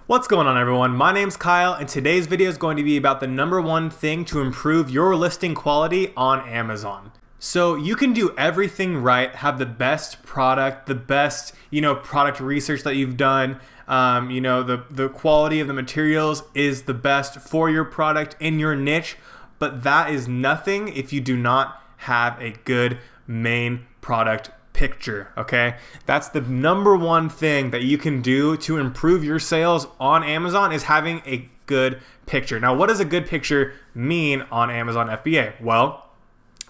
What's going on, everyone? My name's Kyle, and today's video is going to be about the number one thing to improve your listing quality on Amazon. So you can do everything right, have the best product, the best, product research that you've done. The quality of the materials is the best for your product in your niche, but that is nothing if you do not have a good main product picture, okay? That's the number one thing that you can do to improve your sales on Amazon, is having a good picture. Now, what does a good picture mean on Amazon FBA? Well,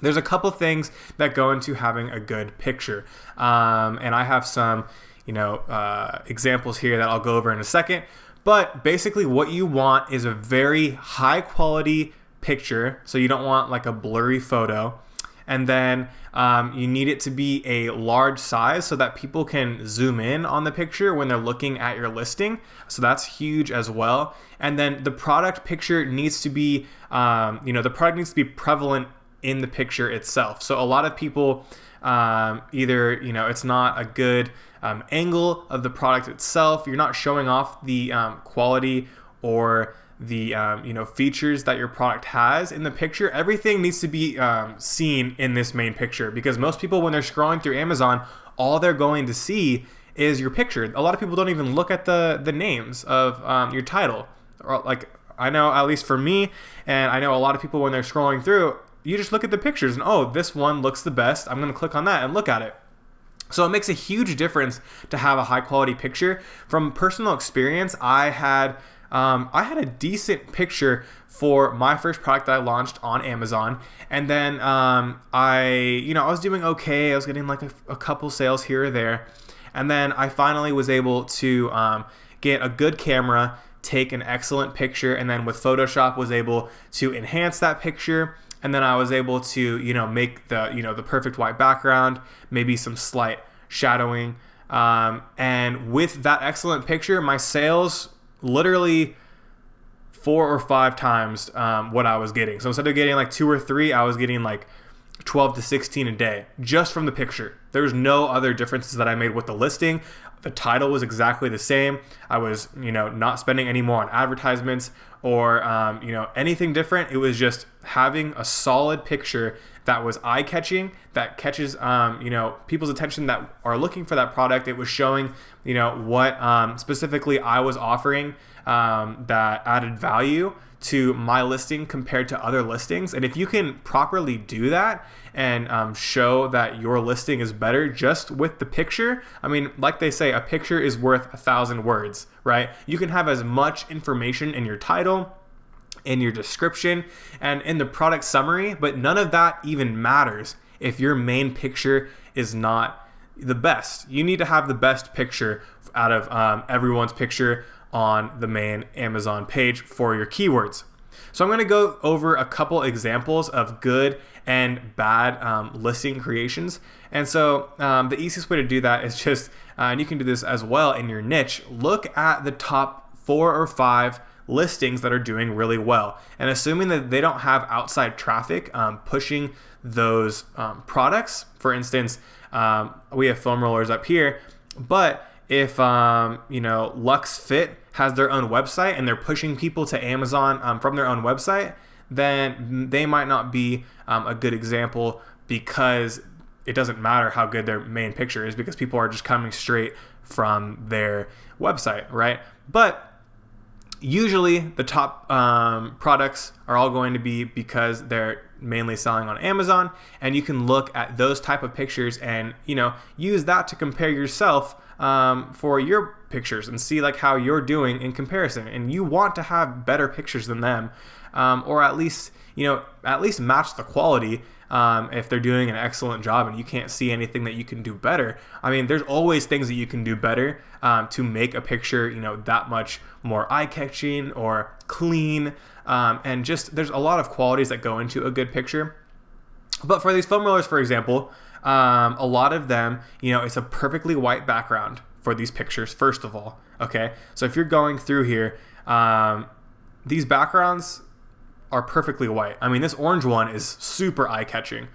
there's a couple things that go into having a good picture. And I have some, examples here that I'll go over in a second. But basically what you want is a very high quality picture. So you don't want like a blurry photo. And then you need it to be a large size so that people can zoom in on the picture when they're looking at your listing. So that's huge as well. And then the product picture needs to be, the product needs to be prevalent in the picture itself. So a lot of people either, it's not a good angle of the product itself. You're not showing off the quality or the features that your product has in the picture. Everything needs to be seen in this main picture, because most people, when they're scrolling through Amazon, all they're going to see is your picture. A lot of people don't even look at the names of your title. Or, like, I know, at least for me, and I know a lot of people, when they're scrolling through, you just look at the pictures and, oh, this one looks the best, I'm going to click on that and look at it. So it makes a huge difference to have a high quality picture. From personal experience, I had a decent picture for my first product that I launched on Amazon. And then I was doing okay. I was getting like a couple sales here or there. And then I finally was able to get a good camera, take an excellent picture, and then with Photoshop was able to enhance that picture. And then I was able to, make the perfect white background, maybe some slight shadowing. And with that excellent picture, my sales literally 4 or 5 times what I was getting. So instead of getting like 2 or 3, I was getting like 12 to 16 a day just from the picture. There's no other differences that I made with the listing. The title was exactly the same. I was, not spending any more on advertisements or, anything different. It was just having a solid picture that was eye-catching, that catches, people's attention that are looking for that product. It was showing, what specifically I was offering that added value to my listing compared to other listings. And if you can properly do that and show that your listing is better just with the picture, I mean, like they say, a picture is worth 1,000 words, right? You can have as much information in your title, in your description, and in the product summary, but none of that even matters if your main picture is not the best. You need to have the best picture out of everyone's picture on the main Amazon page for your keywords. So I'm going to go over a couple examples of good and bad listing creations. And so the easiest way to do that is just, and you can do this as well in your niche, look at the top 4 or 5 listings that are doing really well, and assuming that they don't have outside traffic pushing those products. For instance, we have foam rollers up here, but if Lux Fit has their own website and they're pushing people to Amazon from their own website, then they might not be a good example, because it doesn't matter how good their main picture is, because people are just coming straight from their website, right? But usually the top products are all going to be because they're mainly selling on Amazon, and you can look at those type of pictures and use that to compare yourself for your pictures and see like how you're doing in comparison. And you want to have better pictures than them, or at least match the quality. If they're doing an excellent job and you can't see anything that you can do better, I mean, there's always things that you can do better to make a picture, that much more eye-catching or clean. And just, there's a lot of qualities that go into a good picture. But for these foam rollers, for example, a lot of them, it's a perfectly white background for these pictures, first of all. Okay, so if you're going through here, these backgrounds are perfectly white. I mean, this orange one is super eye-catching.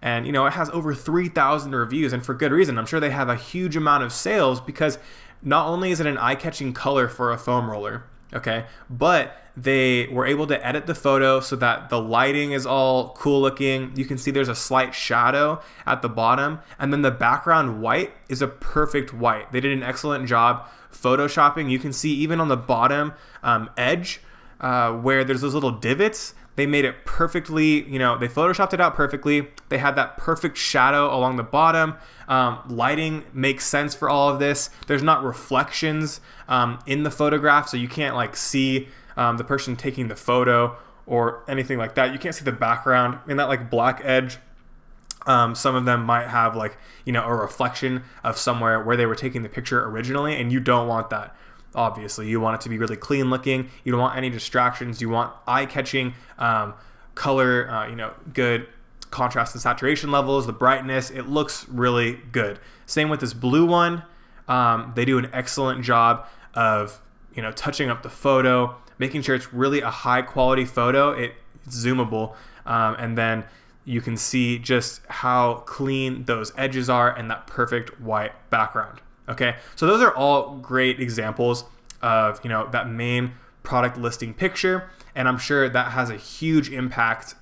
And it has over 3,000 reviews, and for good reason. I'm sure they have a huge amount of sales, because not only is it an eye-catching color for a foam roller, okay, but they were able to edit the photo so that the lighting is all cool looking. You can see there's a slight shadow at the bottom, and then the background white is a perfect white. They did an excellent job photoshopping. You can see even on the bottom edge where there's those little divots, they made it perfectly, they photoshopped it out perfectly. They had that perfect shadow along the bottom. Lighting makes sense for all of this. There's not reflections in the photograph, so you can't like see the person taking the photo or anything like that. You can't see the background in that like black edge. Some of them might have like, a reflection of somewhere where they were taking the picture originally, and you don't want that. Obviously, you want it to be really clean looking. You don't want any distractions. You want eye-catching color, good contrast and saturation levels, the brightness. It looks really good. Same with this blue one. They do an excellent job of, touching up the photo, making sure it's really a high quality photo. It's zoomable. And then you can see just how clean those edges are and that perfect white background. Okay, so those are all great examples of, that main product listing picture, and I'm sure that has a huge impact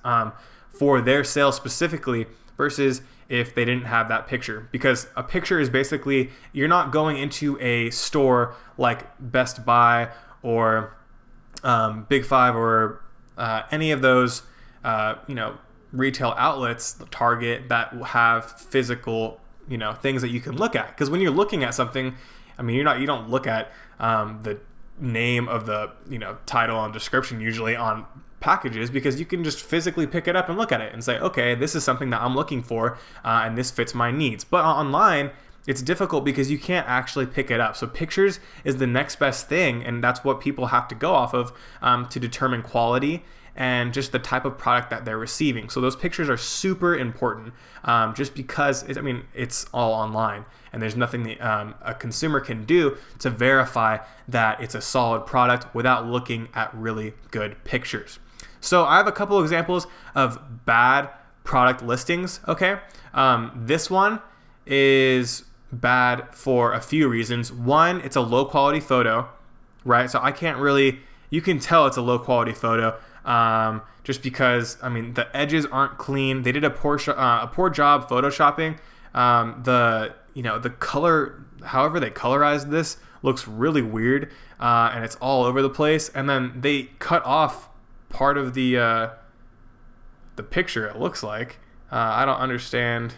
for their sales specifically versus if they didn't have that picture. Because a picture is basically, you're not going into a store like Best Buy or Big Five or any of those, retail outlets, Target, that have physical things that you can look at. Because when you're looking at something, you don't look at the name of the title and description usually on packages, because you can just physically pick it up and look at it and say, okay, this is something that I'm looking for and this fits my needs. But online, it's difficult because you can't actually pick it up. So pictures is the next best thing, and that's what people have to go off of to determine quality and just the type of product that they're receiving. So those pictures are super important just because it's all online, and there's nothing that a consumer can do to verify that it's a solid product without looking at really good pictures. So I have a couple examples of bad product listings, okay? This one is bad for a few reasons. One, it's a low quality photo, right? So you can tell it's a low quality photo just because, the edges aren't clean. They did a poor job photoshopping. The color, however they colorized this, looks really weird, and it's all over the place. And then they cut off part of the picture, it looks like. I don't understand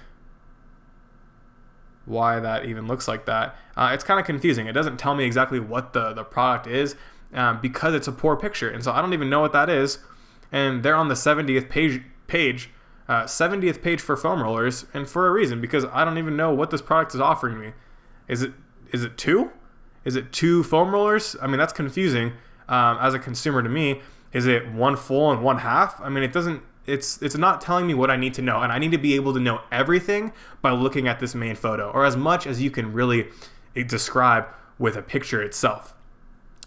why that even looks like that. It's kind of confusing. It doesn't tell me exactly what the product is because it's a poor picture. And so I don't even know what that is. And they're on the 70th page 70th page for foam rollers, and for a reason, because I don't even know what this product is offering me. Is it two? Is it two foam rollers? That's confusing as a consumer to me. Is it one full and one half? It's not telling me what I need to know, and I need to be able to know everything by looking at this main photo, or as much as you can really describe with a picture itself.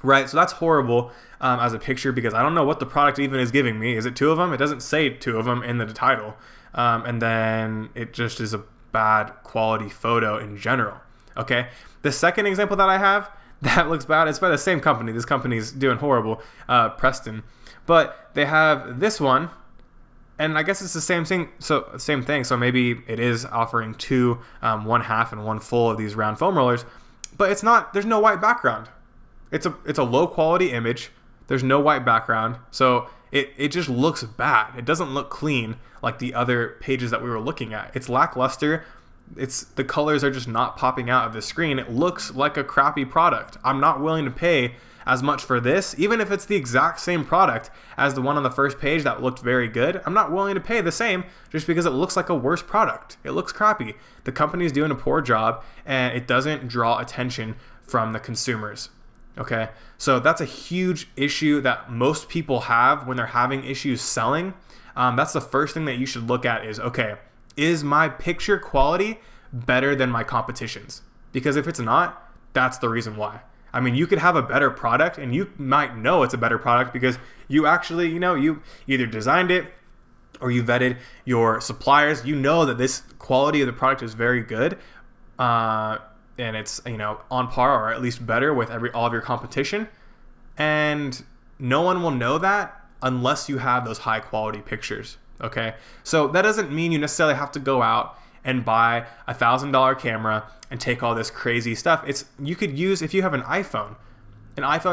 Right, so that's horrible as a picture, because I don't know what the product even is giving me. Is it two of them? It doesn't say two of them in the title. And then it just is a bad quality photo in general. Okay, the second example that I have that looks bad, it's by the same company. This company's doing horrible, Preston. But they have this one, and I guess it's the same thing. So maybe it is offering two, one half and one full of these round foam rollers, but it's not. There's no white background. It's a low quality image. There's no white background, so it just looks bad. It doesn't look clean like the other pages that we were looking at. It's lackluster. The colors are just not popping out of the screen. It looks like a crappy product. I'm not willing to pay as much for this, even if it's the exact same product as the one on the first page that looked very good. I'm not willing to pay the same just because it looks like a worse product. It looks crappy. The company's doing a poor job, and it doesn't draw attention from the consumers. Okay, so that's a huge issue that most people have when they're having issues selling. That's the first thing that you should look at is, okay, is my picture quality better than my competition's? Because if it's not, that's the reason why. You could have a better product, and you might know it's a better product because you actually, you either designed it or you vetted your suppliers. You know that this quality of the product is very good. it's, you know, on par or at least better with all of your competition. And no one will know that unless you have those high quality pictures. Okay, so that doesn't mean you necessarily have to go out and buy $1,000 camera and take all this crazy stuff. You could use, if you have an iPhone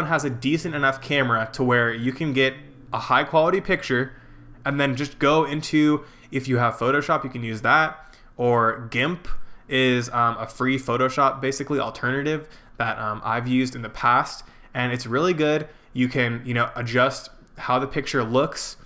has a decent enough camera to where you can get a high quality picture, and then just go into, if you have Photoshop, you can use that, or GIMP is a free Photoshop basically alternative that I've used in the past, and it's really good. You can, you know, adjust how the picture looks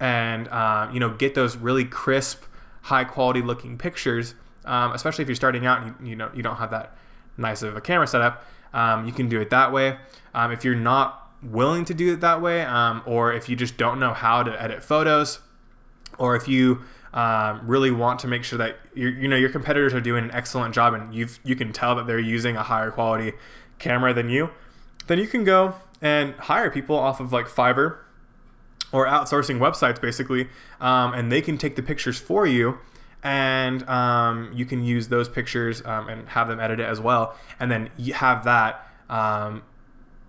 and you know, get those really crisp, high quality looking pictures, especially if you're starting out and you don't have that nice of a camera setup. You can do it that way. If you're not willing to do it that way, or if you just don't know how to edit photos, or if you really want to make sure that your competitors are doing an excellent job and you can tell that they're using a higher quality camera than you, then you can go and hire people off of like Fiverr or outsourcing websites basically, and they can take the pictures for you, and you can use those pictures and have them edit it as well, and then you have that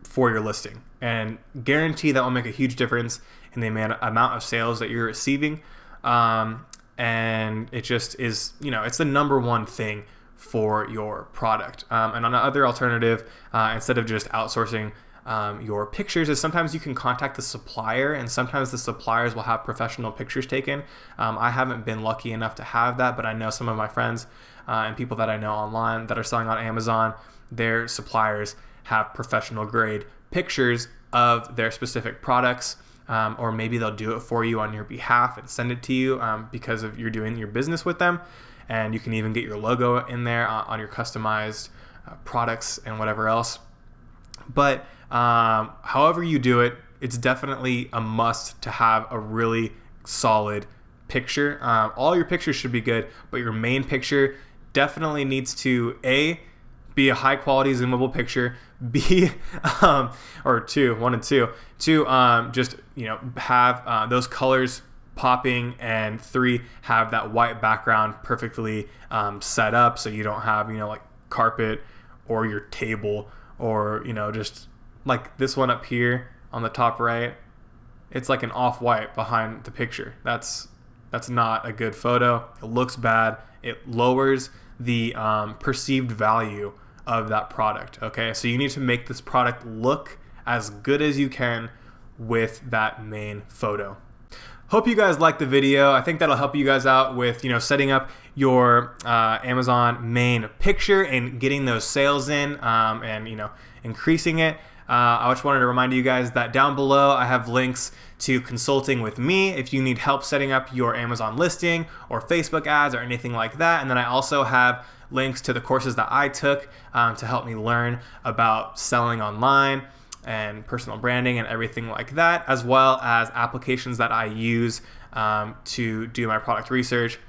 for your listing, and guarantee that will make a huge difference in the amount of sales that you're receiving. And it just is, you know, it's the number one thing for your product. And another alternative, instead of just outsourcing your pictures, is sometimes you can contact the supplier, and sometimes the suppliers will have professional pictures taken. I haven't been lucky enough to have that, but I know some of my friends and people that I know online that are selling on Amazon, their suppliers have professional grade pictures of their specific products, or maybe they'll do it for you on your behalf and send it to you because of you're doing your business with them, and you can even get your logo in there on your customized products and whatever else. But however you do it, it's definitely a must to have a really solid picture. All your pictures should be good, but your main picture definitely needs to be a high quality zoomable picture, or two, just, you know, have those colors popping, and 3, have that white background perfectly set up, so you don't have, you know, like carpet or your table, or, you know, just like this one up here on the top right, it's like an off-white behind the picture. That's not a good photo. It looks bad. It lowers the perceived value of that product. Okay, so you need to make this product look as good as you can with that main photo. Hope you guys liked the video. I think that'll help you guys out with, you know, setting up your Amazon main picture and getting those sales in, and, you know, increasing it. I just wanted to remind you guys that down below I have links to consulting with me if you need help setting up your Amazon listing or Facebook ads or anything like that. And then I also have links to the courses that I took to help me learn about selling online and personal branding and everything like that, as well as applications that I use to do my product research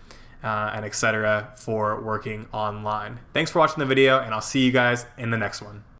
and etc. for working online. Thanks for watching the video, and I'll see you guys in the next one.